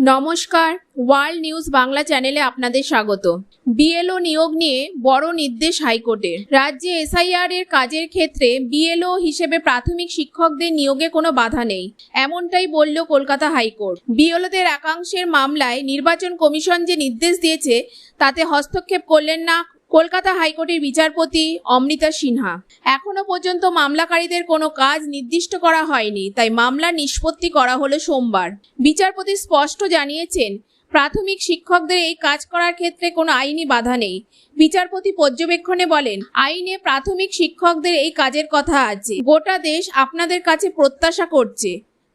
নমস্কার, world news Bangla চ্যানেলে আপনাদের স্বাগত। বিএলও নিয়োগ নিয়ে বড় নির্দেশ হাইকোর্টের। রাজ্যে এসআইআর এর কাজের ক্ষেত্রে বিএলও হিসেবে প্রাথমিক শিক্ষকদের নিয়োগে কোনো বাধা নেই, এমনটাই বলল কলকাতা হাইকোর্ট। বিএলওদের একাংশের মামলায় নির্বাচন কমিশন যে নির্দেশ দিয়েছে তাতে হস্তক্ষেপ করলেন না কলকাতা হাইকোর্টের বিচারপতি অমৃতা সিনহা। এখনো পর্যন্ত মামলাকারীদের কোনো কাজ নির্দিষ্ট করা হয়নি, তাই মামলার নিষ্পত্তি করা হলো সোমবার। বিচারপতি স্পষ্ট জানিয়েছেন, প্রাথমিক শিক্ষকদের এই কাজ করার ক্ষেত্রে কোনো আইনি বাধা নেই। বিচারপতি পর্যবেক্ষণে বলেন, আইনে প্রাথমিক শিক্ষকদের এই কাজের কথা আছে। গোটা দেশ আপনাদের কাছে প্রত্যাশা করছে,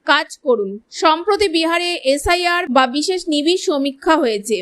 কাজ করুন। সম্প্রতি বিহারে এসআইআর বা বিশেষ নিবিড় সমীক্ষা হয়েছে।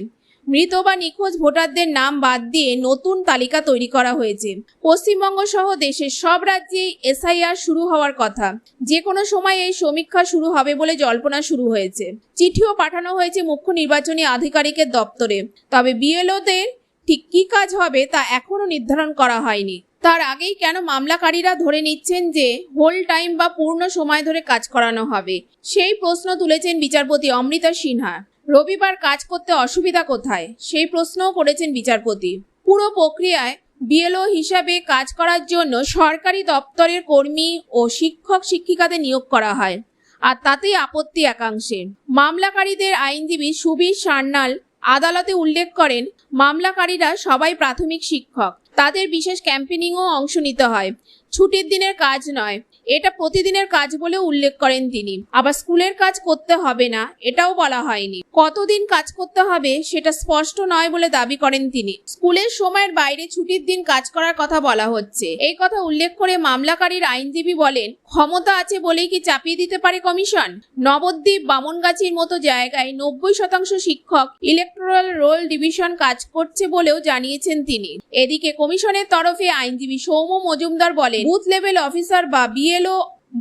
মৃত বা নিখোঁজ ভোটারদের নাম বাদ দিয়ে নতুন তালিকা তৈরি করা হয়েছে। পশ্চিমবঙ্গ সহ দেশের সব রাজ্যেই এসআইআর শুরু হওয়ার কথা। যে কোনো সময় এই সমীক্ষা শুরু হবে বলে জল্পনা শুরু হয়েছে। চিঠিও পাঠানো হয়েছে মুখ্য নির্বাচনী আধিকারিকের দপ্তরে। তবে বিএলওদের ঠিক কী কাজ হবে তা এখনো নির্ধারণ করা হয়নি। তার আগেই কেন মামলাকারীরা ধরে নিচ্ছেন যে হোল টাইম বা পূর্ণ সময় ধরে কাজ করানো হবে, সেই প্রশ্ন তুলেছেন বিচারপতি অমৃতা সিনহা। রবিবার কাজ করতে অসুবিধা কোথায়, সেই প্রশ্নও করেছেন বিচারপতি। পুরো প্রক্রিয়ায় বিএলও হিসাবে কাজ করার জন্য সরকারি দপ্তরের কর্মী ও শিক্ষক শিক্ষিকাদের নিয়োগ করা হয়, আর তাতেই আপত্তি একাংশের। মামলাকারীদের আইনজীবী সুবীর সান্যাল আদালতে উল্লেখ করেন, মামলাকারীরা সবাই প্রাথমিক শিক্ষক, তাদের বিশেষ ক্যাম্পেনিংও অংশ নিতে হয়। ছুটির দিনের কাজ নয়, এটা প্রতিদিনের কাজ বলে উল্লেখ করেন তিনি। আবার স্কুলের কাজ করতে হবে না, এটাও বলা হয়নি। কতদিন কাজ করতে হবে সেটা স্পষ্ট নয় বলে দাবি করেন তিনি। স্কুলের সময়ের বাইরে ছুটির দিন কাজ করার কথা বলা হচ্ছে, এই কথা উল্লেখ করে মামলাকারীর আইনজীবী বলেন, ক্ষমতা আছে বলেই কি চাপিয়ে দিতে পারে কমিশন? নবদ্বীপ, বামনগাছির মতো জায়গায় 90% শিক্ষক ইলেকটোরাল রোল ডিভিশন কাজ করছে বলেও জানিয়েছেন তিনি। এদিকে কমিশনের তরফে আইনজীবী সৌম্য মজুমদার বলেন, বুথ লেভেল অফিসার বা বিএলও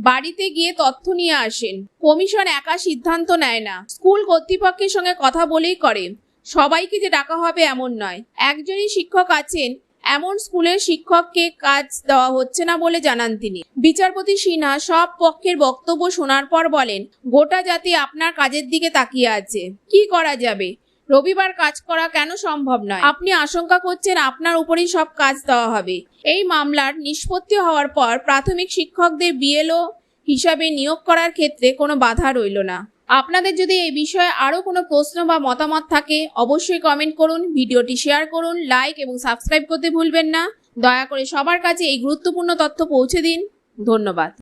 বাড়িতে গিয়ে তথ্য নিয়ে আসেন। কমিশন একা সিদ্ধান্ত নেয় না, স্কুল কর্তৃপক্ষের সঙ্গে কথা বলেই করে। সবাইকে যে ডাকা হবে এমন নয়। একজনই শিক্ষক আছেন এমন স্কুলের শিক্ষককে কাজ দেওয়া হচ্ছে না বলে জানান তিনি। বিচারপতি সিনহা সব পক্ষের বক্তব্য শোনার পর বলেন, গোটা জাতি আপনার কাজের দিকে তাকিয়ে আছে। কি করা যাবে? রবিবার কাজ করা কেন সম্ভব নয়? আপনি আশঙ্কা করছেন আপনার উপরেই সব কাজ দেওয়া হবে। এই মামলার নিষ্পত্তি হওয়ার পর প্রাথমিক শিক্ষকদের বিএলও হিসাবে নিয়োগ করার ক্ষেত্রে কোনো বাধা রইল না। আপনাদের যদি এই বিষয়ে আরও কোনো প্রশ্ন বা মতামত থাকে অবশ্যই কমেন্ট করুন, ভিডিওটি শেয়ার করুন, লাইক এবং সাবস্ক্রাইব করতে ভুলবেন না। দয়া করে সবার কাছে এই গুরুত্বপূর্ণ তথ্য পৌঁছে দিন। ধন্যবাদ।